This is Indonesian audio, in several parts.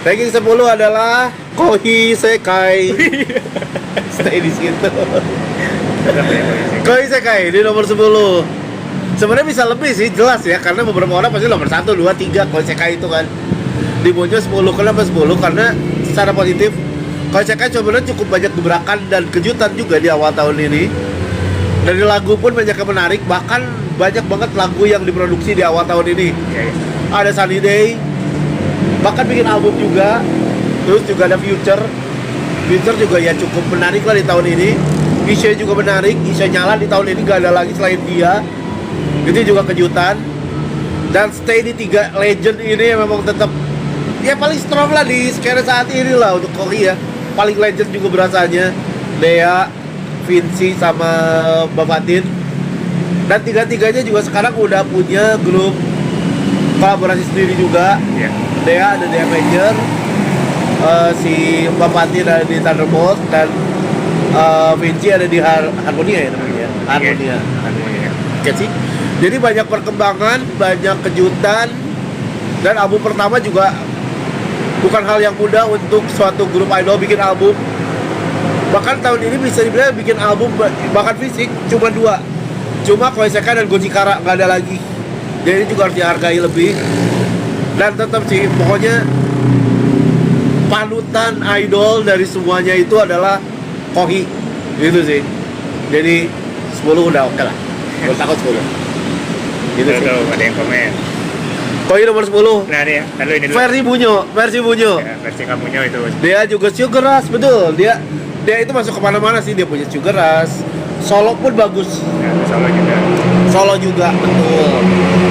Ranking 10 adalah Kohi Sekai. Stay di situ. Kohi Sekai di nomor 10. Sebenarnya bisa lebih sih, jelas ya, karena beberapa orang pasti nomor 1, 2, 3 Kohi Sekai itu kan. Di Mojo 10. Kenapa 10? Karena secara positif Kohi Sekai sebenarnya cukup banyak gebrakan dan kejutan juga di awal tahun ini. Dari lagu pun banyak yang menarik, bahkan banyak banget lagu yang diproduksi di awal tahun ini. Ada Sunny Day, bahkan bikin album juga. Terus juga ada Future juga ya cukup menarik lah di tahun ini. Isha juga menarik, Isha nyala di tahun ini gak ada lagi selain dia. Itu juga kejutan. Dan stay di 3 legend ini memang tetap ya paling strong lah di skena saat ini lah untuk Kohi ya. Paling legend juga berasanya Dea, Vinci sama Bafatin. Dan tiga-tiganya juga sekarang udah punya grup kolaborasi sendiri juga. Dea ada di Avenger, si Bafatin ada di Thunderbolt, dan Vinci ada di Harmonia ya namanya. Harmonia. Oke sih. Jadi banyak perkembangan, banyak kejutan, dan album pertama juga bukan hal yang mudah untuk suatu grup idol bikin album. Bahkan tahun ini bisa dibilang bikin album bahkan fisik cuma 2. Cuma Kohi Sekai dan Goji Kara nggak ada lagi. Jadi juga harus dihargai lebih. Dan tetap sih pokoknya panutan idol dari semuanya itu adalah Kohi. Gitu sih. Jadi 10 udah oke lah. Gue takut 10. Gitu sih. Ada yang komen. Kohi nomor 10. Nah nih, lalu ini dulu. Versi Bunyo. Ya, versi kamunya itu. Dia juga Sugar Rush, betul. Dia itu masuk kemana-mana sih, dia punya Sugar Rush. Solo pun bagus. Ya, Solo juga. Betul.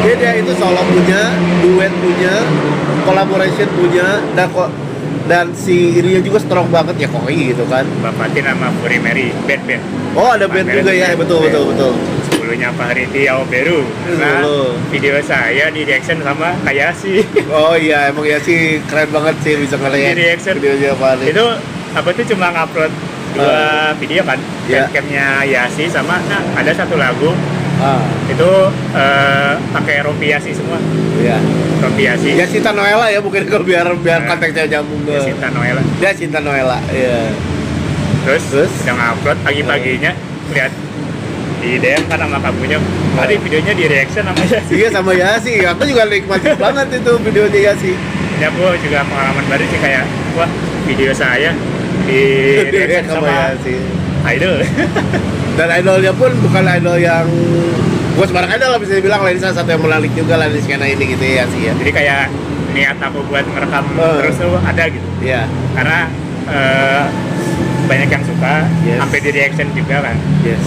Dia itu solo punya, duet punya, collaboration punya, dan si ininya juga strong banget ya Kohi gitu kan. Bapatin sama Furi Mary, band. Oh ada band juga ya, betul. Sebelumnya Fahriti Aoberu. Karena video saya di reaction sama Hayashi. Oh iya, emang ya sih keren banget sih bisa ngeliat Di reaction. videonya Fahriti. Itu apa tuh cuma ngupload 2 video kan, Bandcamp-nya Yashi sama ada satu lagu itu pakai rompi Yashi semua. Iya. Rompi Yashi. Ya Cinta Noella ya, mungkin kalau biar konteksnya nyambung ke Cinta Noella. Dia Cinta Noella, iya. Terus udah ngupload pagi-paginya lihat di DM kan sama kamunya. Tadi videonya di reaction sama Yashi. Iya sama Yashi. Aku juga nikmatin banget itu videonya Yashi. Ya aku juga pengalaman baru sih kayak wah video saya di reaction sama Yashi. idol. Dan idolnya pun bukan idol yang gue sembarang idol lah, bisa dibilang lain salah satu yang menarik juga lah di skena ini gitu ya sih ya. Jadi kayak niat aku buat merekam terus tuh ada gitu. Iya. Karena banyak yang suka, sampai di reaction juga kan. Yes.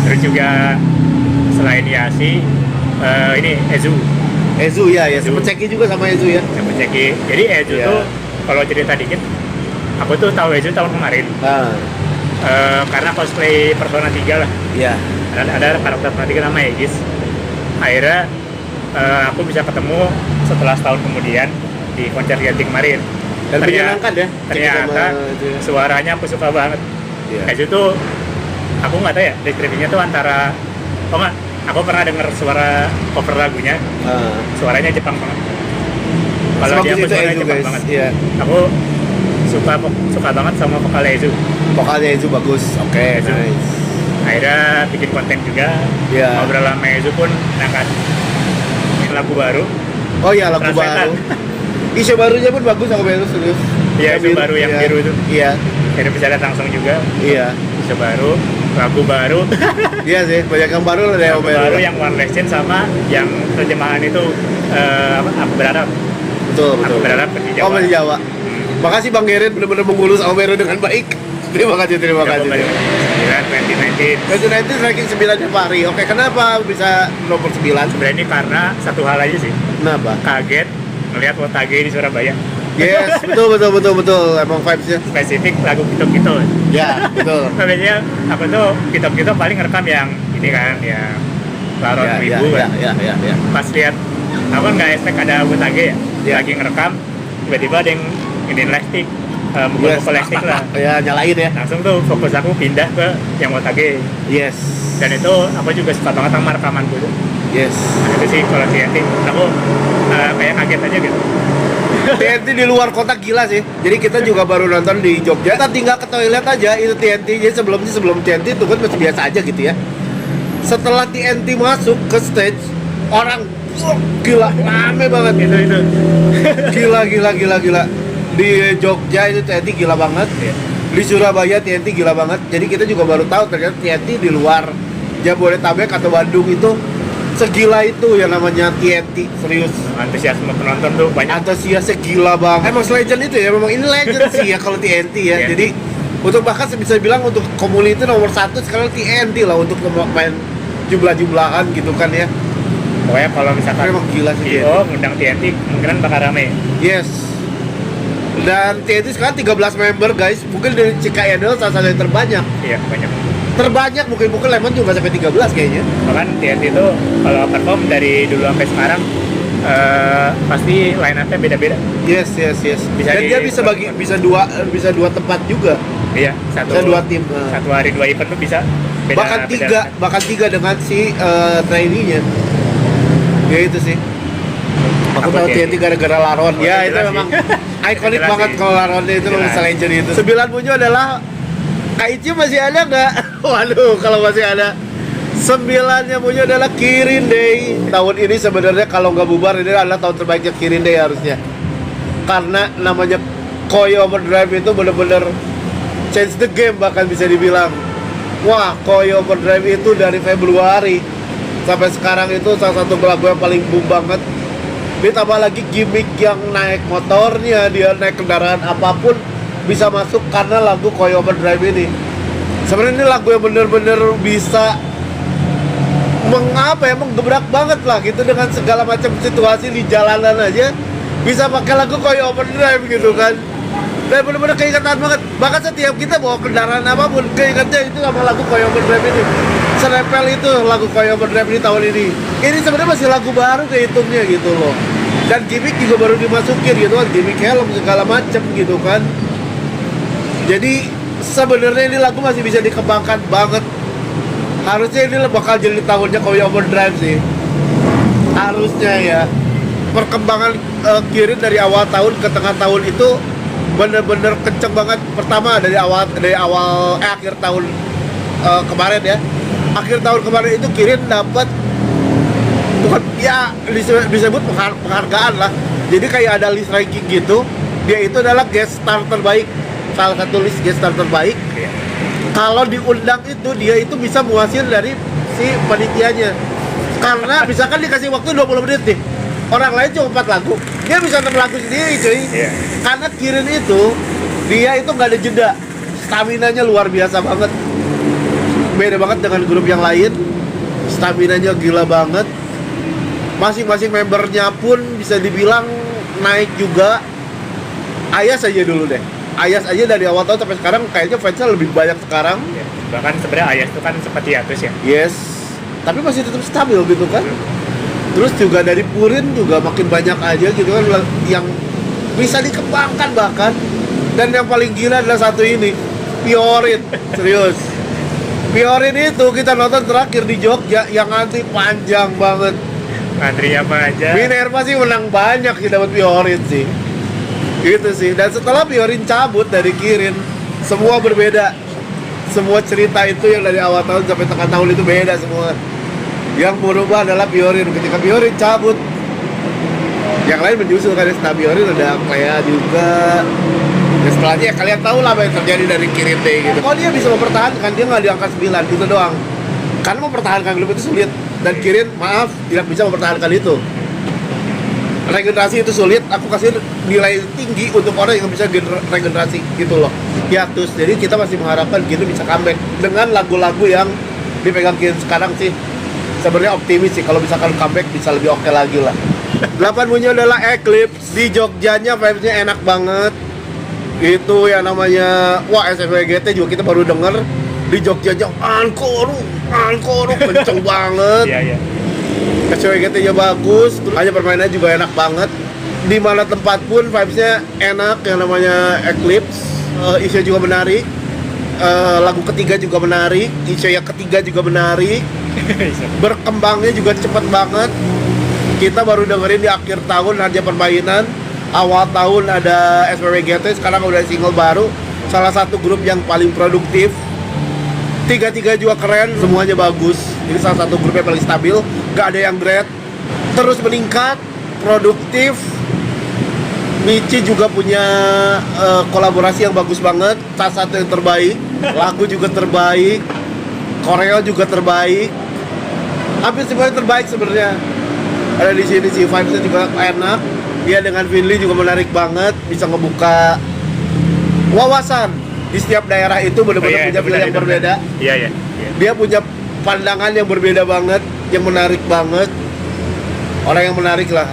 Terus juga selain Yashi, ini Ezu ya, sempet ceki juga sama Ezu ya. Sempet ceki. Jadi Ezu tuh kalau cerita dikit, aku tuh tahu Ezu tahun kemarin. Karena cosplay Persona 3 lah. Iya. Ada karakter Persona 3 namanya Aegis. Akhirnya aku bisa ketemu setelah setahun kemudian di konser Yanti kemarin. Dan menyenangkan ya. Ternyata suaranya aku suka banget. Ezu tuh aku nggak tahu ya deskripsinya tuh antara aku pernah denger suara cover lagunya. Suaranya Jepang banget. Kalau dia suaranya Jepang banget. Iya. Aku suka banget sama vokal Ezu. Vokalnya Ezu bagus. Oke, nice. Akhirnya bikin konten juga. Ngobrol sama Ezu pun ngangkat lagu baru. Oh iya, lagu baru. Isu barunya pun bagus aku bilang serius. Iya, isu baru yang biru itu. Iya. Akhirnya bisa lihat langsung juga. Iya. Isu baru, lagu baru. Iya sih, banyak yang baru lah ya. Lagu baru yang One Lesson sama yang terjemahan itu aku berharap. Betul. Aku berharap di Jawa. Di Jawa. Makasih Bang Gerin benar-benar mengurus Aoberu dengan baik. Terima kasih. 2019 ranking 9-nya Fahri. Oke, kenapa bisa nomor 9? Sebenarnya ini karena satu hal aja sih. Kenapa? Kaget melihat Wotage di Surabaya. Yes, betul. Emang vibes-nya. Spesifik lagu Kitok-Kitok. Ya, betul. Sebenarnya aku tuh Kitok-Kitok paling rekam yang ini kan, ya Laron Wibu kan. Ya. Pas lihat, aku kan nggak expect ada Wotage ya. Lagi ngerekam, tiba-tiba ada yang ini lighting. Mukul lighting lah. Ya, nyalain ya. Langsung tuh fokus aku pindah ke yang Wotage. Yes. Dan itu aku juga suka banget sama rekamanku tuh. Yes. Nah, itu sih kalau TNT aku kayak kaget aja gitu. TNT di luar kota gila sih. Jadi kita juga baru nonton di Jogja. Kita tinggal ke toilet aja itu TNT. Jadi sebelum TNT itu kan masih biasa aja gitu ya. Setelah TNT masuk ke stage, orang gila rame banget. Itu. Gila. Di Jogja itu TNT gila banget. Iya. Di Surabaya TNT gila banget. Jadi kita juga baru tahu ternyata TNT di luar Jabodetabek atau Bandung itu segila itu yang namanya TNT, serius. Antusiasme penonton tuh banyak. Antusiasnya gila banget. Emang legend itu ya, memang ini legend sih ya kalau TNT ya. Yeah. Jadi untuk bahkan bisa bilang untuk community nomor 1 sekarang TNT lah untuk main jumlah-jumlahan gitu kan ya. Pokoknya kalau misalkan Memang gila sih TNT ngundang TNT kemungkinan bakal rame. Yes. Dan TNT sekarang 13 member guys. Mungkin dari CKNL salah satu yang terbanyak. Iya, banyak. Terbanyak mungkin Lemon juga sampai 13 kayaknya. Bahkan TNT itu kalau perform dari dulu sampai sekarang pasti line up-nya beda-beda. Yes. Dan dia bisa dua tempat juga. Iya, Bisa dua tim. Satu hari 2 event tuh bisa beda. bahkan tiga dengan si trainee-nya. Ya itu sih. Aku tahu TNT gara-gara Laron. Ya itu memang ikonik banget kalau Laronnya itu memang legend itu. 9 Bunyo adalah Kaichi masih ada nggak? Waduh, kalau masih ada. 9-nya Bunyo adalah Kirin Day. Tahun ini sebenarnya kalau nggak bubar ini adalah tahun terbaiknya Kirin Day harusnya. Karena namanya Koi Overdrive itu bener-bener change the game bahkan bisa dibilang. Wah, Koi Overdrive itu dari Februari sampai sekarang itu salah satu lagu yang paling boom banget. Ditambah lagi gimmick yang naik motornya, dia naik kendaraan apapun bisa masuk karena lagu Koi Overdrive ini. Sebenarnya ini lagu yang bener-bener bisa menggebrak banget lah gitu dengan segala macam situasi di jalanan aja bisa pakai lagu Koi Overdrive gitu kan. Dan bener-bener keingatan banget. Bahkan setiap kita bawa kendaraan apapun keingetnya itu sama lagu Koi Overdrive ini. Senempel itu lagu Koi Overdrive di tahun ini. Ini sebenarnya masih lagu baru kehitungnya gitu loh. Dan gimmick juga baru dimasukin gitu kan, gimmick helm segala macem gitu kan. Jadi sebenarnya ini lagu masih bisa dikembangkan banget. Harusnya ini bakal jadi tahunnya Koi Overdrive sih. Harusnya ya. Perkembangan Kirin dari awal tahun ke tengah tahun itu bener-bener kenceng banget. Pertama dari akhir tahun kemarin ya. Akhir tahun kemarin itu Kirin dapat bukan ya disebut penghargaan lah. Jadi kayak ada list ranking gitu. Dia itu adalah guest star terbaik, salah satu list guest star terbaik. Kalau diundang itu dia itu bisa muasin dari si panitianya. Karena misalkan dikasih waktu 20 menit nih. Orang lain cuma 4 lagu, dia bisa 6 lagu sendiri cuy. Karena Kirin itu dia itu nggak ada jeda. Staminanya luar biasa banget. Beda banget dengan grup yang lain. Staminanya gila banget. Masing-masing membernya pun bisa dibilang naik juga. Ayas aja dulu deh. Ayas aja dari awal tahun sampai sekarang kayaknya fansnya lebih banyak sekarang. Ya, bahkan sebenarnya Ayas itu kan sempat hiatus ya. Yes. Tapi masih tetap stabil gitu kan. Terus juga dari Purin juga makin banyak aja gitu kan yang bisa dikembangkan bahkan. Dan yang paling gila adalah satu ini, Piorin. Serius. Piorin itu kita nonton terakhir di Jogja yang antri panjang banget. Antri apa aja. Minerva sih menang banyak sih dapat Piorin sih. Gitu sih. Dan setelah Piorin cabut dari Kirin, semua berbeda. Semua cerita itu yang dari awal tahun sampai tengah tahun itu beda semua. Yang berubah adalah Piorin. Ketika Piorin cabut, yang lain menyusul kan. Setelah Piorin ada Clea juga. Ya setelahnya ya kalian tahu lah apa yang terjadi dari Kirin Day gitu. Kalau dia bisa mempertahankan, dia nggak di angka 9 gitu doang. Karena mempertahankan grup itu sulit. Dan Kirin, maaf, tidak bisa mempertahankan itu. Regenerasi itu sulit, aku kasih nilai tinggi untuk orang yang bisa regenerasi gitu loh. Hiatus, jadi kita masih mengharapkan Kirin bisa comeback dengan lagu-lagu yang dipegang Kirin sekarang sih. Sebenarnya optimis sih, kalau misalkan comeback bisa lebih oke lagi lah. 8 Bunyo adalah Eclipse. Di Jogjanya vibes-nya enak banget. Itu yang namanya, wah SFWGT juga kita baru denger. Di Jogjanya, Ankoru, kenceng banget. Iya. SWGT-nya bagus, terus hanya permainannya juga enak banget. Di mana tempat pun vibes-nya enak, yang namanya Eclipse. Isu juga menarik. Lagu ketiga juga menarik, isu yang ketiga juga menarik. Berkembangnya juga cepet banget. Kita baru dengerin di akhir tahun hanya permainan. awal tahun ada SPW GT, sekarang udah single baru, salah satu grup yang paling produktif. Tiga juga keren, semuanya bagus. Ini salah satu grup yang paling stabil, gak ada yang dread, terus meningkat, produktif. Michi juga punya kolaborasi yang bagus banget, salah satu yang terbaik, lagu juga terbaik, koreo juga terbaik, hampir semuanya terbaik sebenarnya. Ada di sini si vibes-nya juga enak, dia dengan Finley juga menarik banget, bisa ngebuka wawasan di setiap daerah itu benar-benar punya pilihan yang berbeda. Iya. Dia punya pandangan yang berbeda banget, yang menarik banget, orang yang menarik lah.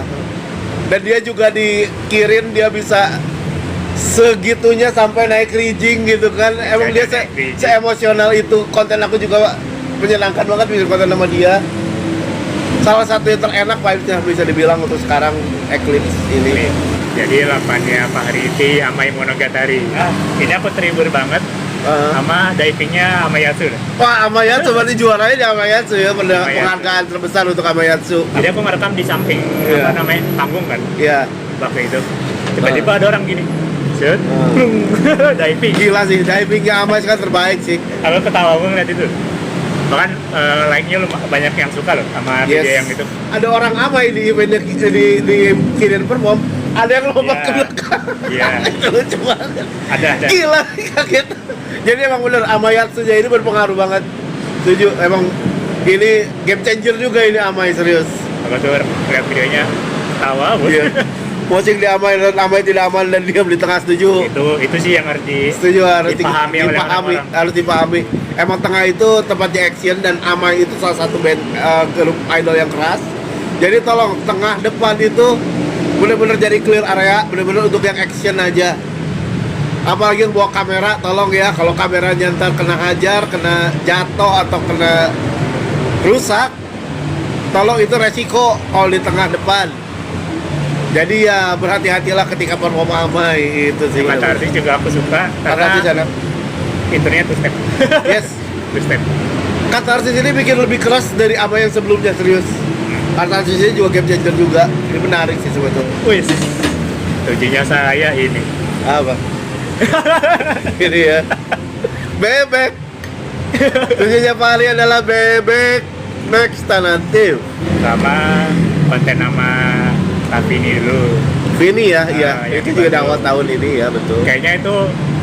Dan dia juga dikirim, dia bisa segitunya sampai naik rigging gitu kan. Emang dia se-emosional itu. Konten aku juga menyenangkan banget bikin konten sama dia. Salah satu yang terenak vibes-nya bisa dibilang untuk sekarang Eclipse ini. Jadi lapannya Pak Hariti sama Monogatari. Ini aku terhibur banget sama divingnya Amayatsu. Wah, Amayatsu berarti juaranya di Amayatsu ya, penghargaan terbesar untuk Amayatsu. Jadi aku ngerekam di samping apa namanya panggung kan. Iya. Waktu itu tiba-tiba ada orang gini, set, diving. Gila sih, divingnya Amay kan terbaik sih. Aku ketawa banget itu. Bahkan like-nya banyak yang suka loh sama video yang itu. Ada orang Amay di event di Kirian Perform, ada yang lompat ke belakang. Iya. Lucu banget. Ada. Gila, kaget. Jadi emang bener Amayatsu-nya ini berpengaruh banget. Setuju, emang ini game changer juga ini Amay, serius. Aku tuh lihat videonya tawa bos. Iya. Posing di Amay dan Amay tidak aman dan diam di tengah, setuju. Itu sih yang harus setuju, harus dipahami oleh orang-orang. harus dipahami. Emang tengah itu tempatnya action dan Amay itu salah satu band grup idol yang keras. Jadi tolong tengah depan itu bener-bener jadi clear area, bener-bener untuk yang action aja. Apalagi yang bawa kamera, tolong ya, kalau kameranya ntar kena hajar, kena jatuh atau kena rusak, tolong itu resiko kalau di tengah depan. Jadi ya berhati-hatilah ketika perform Amay itu sih. Kata artis juga aku suka karena intronya two step. Yes, two step. Kata artis ini bikin lebih keras dari Amay yang sebelumnya, serius. Kata artis ini juga game changer juga. Ini menarik sih sebetulnya. Wih, tujuannya saya ini. Apa? Ini ya. Bebek. Tujuannya Pak Ali adalah bebek. Next nanti. Sama konten nama Vini dulu. Vini ya, iya. Itu juga di awal baru. tahun ini ya, betul. Kayaknya itu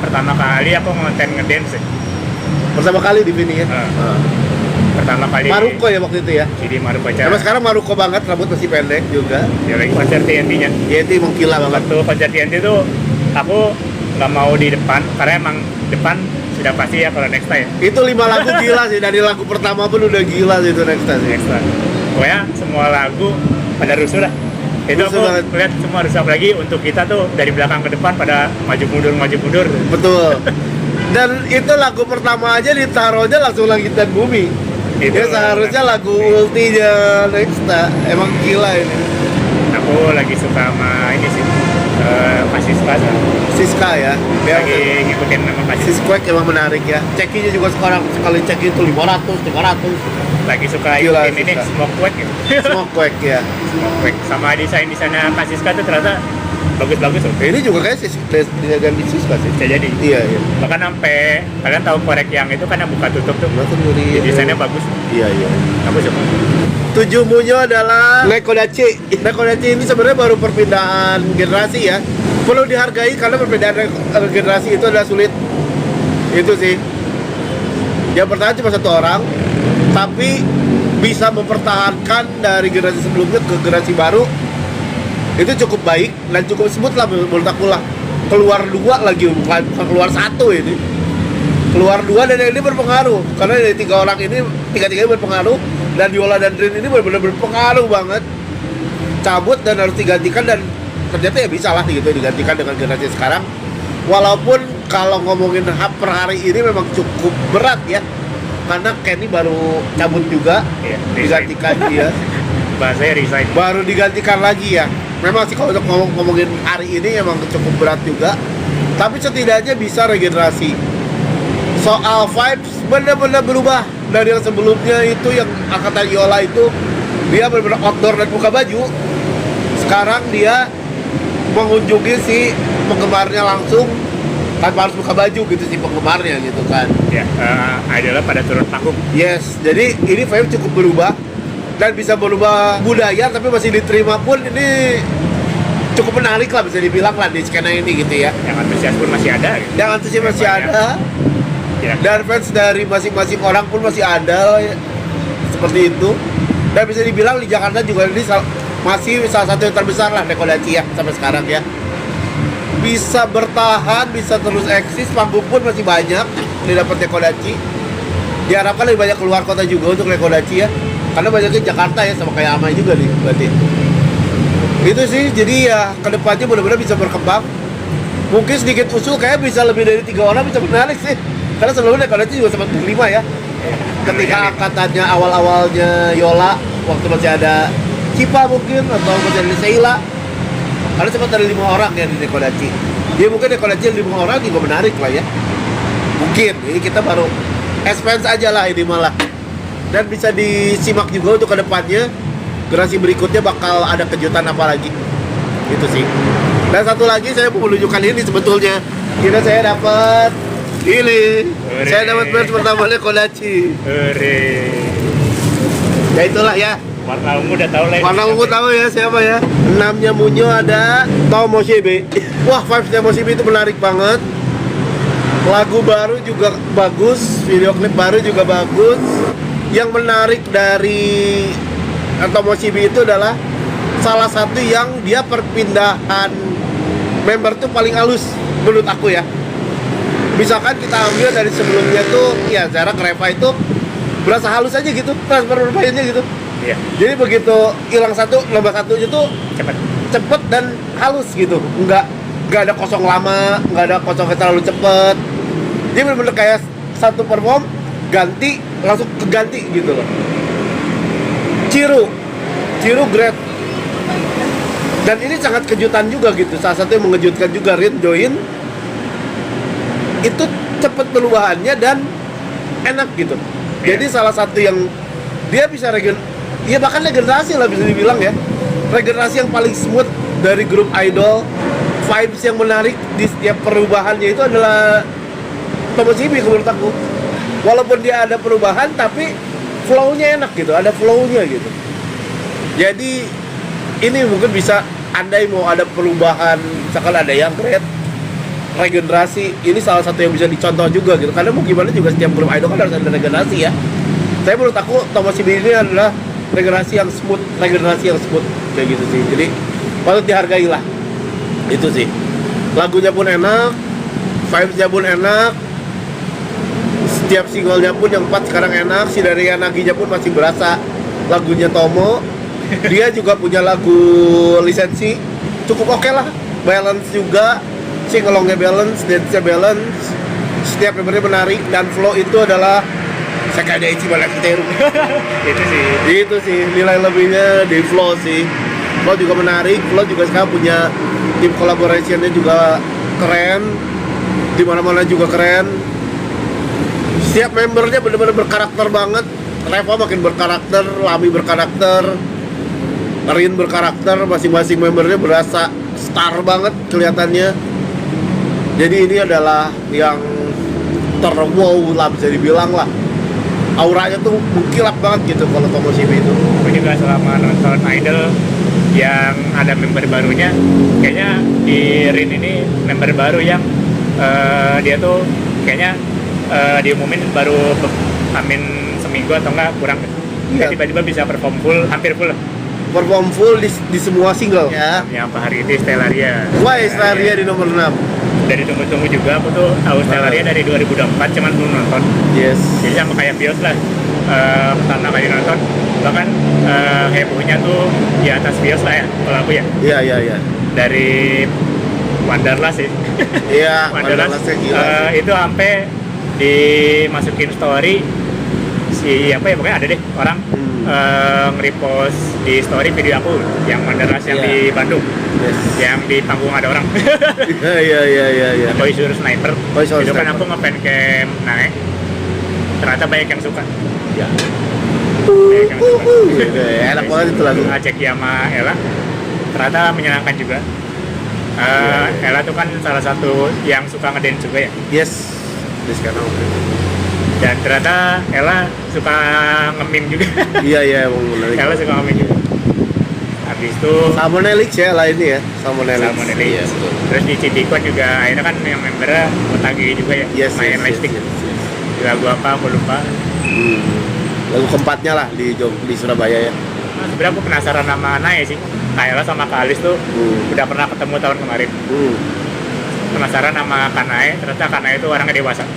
pertama kali aku ngonten ngedance. Pertama kali di Vini ya. Pertama kali. Maruko ya waktu itu ya. Jadi Maruko aja. Emang sekarang Maruko banget, rambut masih pendek juga. Ya lagi konser TNT-nya. Ya itu emang gila banget. Waktu konser TNT itu aku nggak mau di depan karena emang depan sudah pasti ya kalau Nexta ya. Itu 5 lagu gila sih, dari lagu pertama pun udah gila sih itu Nexta sih. Nexta. Pokoknya semua lagu pada rusuh lah. Itu Rusuh aku banget. lihat semua rusuh, lagi untuk kita tuh dari belakang ke depan pada maju mundur. Betul. Dan itu lagu pertama aja ditaruhnya langsung langit dan bumi. Itu Dia seharusnya lagu ultinya Nexta. Emang gila ini. Aku lagi suka sama ini sih. Siska. Siska ya. Dia Lagi ngikutin nama Siska. Sisquake emang menarik ya. Cekinya juga sekarang sekali cek itu 500. Lagi suka Gila, ikutin ini Siska. Smoke Quake gitu. Smokequake ya. Smoke Quake. Sama desainnya Siska tuh ternyata bagus-bagus loh. Ini juga kayak ganti Siska sih. Bisa jadi. Iya, iya. Bahkan sampai kalian tahu korek yang itu kan yang buka tutup tuh. Desainnya bagus. Iya, iya. Aku suka. Tujuhmunya adalah Nekodachi. Nekodachi ini sebenarnya baru perpindahan generasi ya. Perlu dihargai karena perbedaan generasi itu adalah sulit. Itu sih. Yang pertama cuma satu orang, tapi bisa mempertahankan dari generasi sebelumnya ke generasi baru. Itu cukup baik dan cukup smooth lah menurut aku lah. Keluar 2 lagi, bukan keluar 1 ini. Keluar 2 dan ini berpengaruh karena dari 3 orang ini tiga-tiganya berpengaruh. Dan Yola dan Rin ini benar-benar berpengaruh banget. Cabut dan harus digantikan dan ternyata ya bisa lah gitu digantikan dengan generasi sekarang. Walaupun kalau ngomongin per hari ini memang cukup berat ya. Karena Kenny baru cabut juga, Iya, digantikan dia. Bahasanya resign. Baru digantikan lagi ya. Memang sih kalau untuk ngomongin hari ini emang cukup berat juga. Tapi setidaknya bisa regenerasi. Soal vibes benar-benar berubah dari yang sebelumnya itu yang angkatan Yola itu dia benar-benar outdoor dan buka baju. Sekarang dia mengunjungi si penggemarnya langsung tanpa harus buka baju gitu si penggemarnya gitu kan. Ya, adalah pada turun panggung. Yes, jadi ini Vibe cukup berubah dan bisa berubah budaya tapi masih diterima pun ini cukup menarik lah bisa dibilang lah di skena ini gitu ya. Yang antusias pun masih ada gitu. Yang antusias masih ada. Ya. Dan fans dari masing-masing orang pun masih ada ya. Seperti itu. Dan bisa dibilang di Jakarta juga ini masih salah satu yang terbesar lah Dekodachi ya sampai sekarang ya. Bisa bertahan, bisa terus eksis, panggung pun masih banyak didapat Dekodachi. Diharapkan lebih banyak keluar kota juga untuk Dekodachi ya. Karena banyaknya Jakarta ya sama kayak Amai juga nih berarti. Itu sih, jadi ya kedepannya benar-benar bisa berkembang. Mungkin sedikit usul kayak bisa lebih dari 3 orang bisa menarik sih. Karena sebelumnya Dekodachi juga sempat berlima ya. Ketika angkatannya awal-awalnya Yola, waktu masih ada Cipa mungkin, atau masih ada Seila. Karena sempat ada 5 orang ya di Dekodachi. Dia mungkin Dekodachi 5 orang juga menarik lah ya. Mungkin, ini kita baru fans aja lah ini malah. Dan bisa disimak juga untuk kedepannya. Generasi berikutnya bakal ada kejutan apa lagi. Gitu sih. Dan satu lagi saya mau menunjukkan ini sebetulnya. Kira saya dapat ini. Ure. Saya dapat merch pertama Dekodachi. Ya itulah ya. Warna ungu udah tahu lah. Warna ungu tahu ya siapa ya? 6-nya Munyo ada Tomoshebe. Wah, vibes Tomoshebe itu menarik banget. Lagu baru juga bagus, video klip baru juga bagus. Yang menarik dari Tomoshebe itu adalah salah satu yang dia perpindahan member tuh paling halus menurut aku ya. Misalkan kita ambil dari sebelumnya tuh ya Zara Kreva itu berasa halus aja gitu, transfer bermainnya gitu. Iya. Jadi begitu hilang satu, nambah satunya tuh cepet dan halus gitu. Nggak ada kosong lama, nggak ada kosong terlalu cepet. Dia bener-bener kayak satu perform ganti langsung keganti gitu loh. Ciru great. Dan ini sangat kejutan juga gitu. Salah satu yang mengejutkan juga Rin join. Itu cepet perubahannya dan enak gitu. Jadi salah satu yang dia bisa ya bahkan regenerasi lah bisa dibilang ya. Regenerasi yang paling smooth dari grup idol. Vibes yang menarik di setiap perubahannya itu adalah Tomoshebe menurut aku. Walaupun dia ada perubahan tapi flow-nya enak gitu, ada flow-nya gitu. Jadi ini mungkin bisa andai mau ada perubahan, misalkan ada yang great regenerasi, ini salah satu yang bisa dicontoh juga gitu. Karena mau gimana juga setiap grup idol kan harus ada regenerasi ya. Tapi menurut aku Tomoshebe ini adalah regenerasi yang smooth kayak gitu sih. Jadi patut dihargai lah. Itu sih. Lagunya pun enak, vibes-nya pun enak. Setiap singlenya pun yang 4 sekarang enak. Si dari Yanaginya pun masih berasa lagunya Tomo. Dia juga punya lagu lisensi cukup oke lah. Balance juga, singalongnya balance, dance-nya balance. Setiap membernya menarik dan flow itu adalah Sekadaichi Banakiteru. Itu sih nilai lebihnya di flow sih. Flow juga menarik, flow juga sekarang punya tim collaboration-nya juga keren. Di mana-mana juga keren. Setiap membernya benar-benar berkarakter banget. Reva makin berkarakter, Lami berkarakter, Rin berkarakter, masing-masing membernya berasa star banget kelihatannya. Jadi ini adalah yang terwow lah bisa dibilang lah. Auranya tuh mengkilap banget gitu kalau Tomoshebe itu. Aku juga selama nonton Idol yang ada member barunya, kayaknya di Rin ini member baru yang dia tuh kayaknya diumumin baru amin seminggu atau enggak kurang. Iya. Tiba-tiba bisa perform full, hampir full. Perform full di semua single ya. Yang Pak Hari ini Stellaria. Wah, Stellaria di nomor 6. Dari tunggu-tunggu juga, aku tuh tahu Stellaria dari 2024, cuman belum nonton. Yes. Jadi sama kayak Bios lah, pertama kali nonton, bahkan hebohnya tuh di atas Bios lah ya, kalau aku ya. Iya. Dari Wanderlust sih. Iya, Wanderlust gila. Itu sampai dimasukin story si apa ya, pokoknya ada deh orang nge-repost di story video aku yang Wanderlust yang di Bandung. Yes. Yang di panggung ada orang. Iya. Boy Sur Sniper. Itu kan aku nge-fan cam naik. Ternyata banyak yang suka. Ya. Banyak yang suka. Enak banget itu lagu. Ngecek sama Ella. Ternyata menyenangkan juga. Ella tuh kan salah satu yang suka ngedance juga ya. Yes. Di sekarang. Dan ternyata Ella suka nge-meme juga. Iya emang menarik. Ella suka nge-meme juga. Habis itu Salmonellix ya lah ini ya. Salmonellix. Iya, betul. Terus di Citikon juga akhirnya kan yang membernya Mutagi juga ya. Yes, main lightstick. Lagu apa aku lupa. Lagu keempatnya lah di Surabaya ya. Nah, sebenarnya aku penasaran sama Naya sih. Kayla sama Kak Alis tuh udah pernah ketemu tahun kemarin. Penasaran sama Kanae, ternyata Kanae itu orangnya dewasa.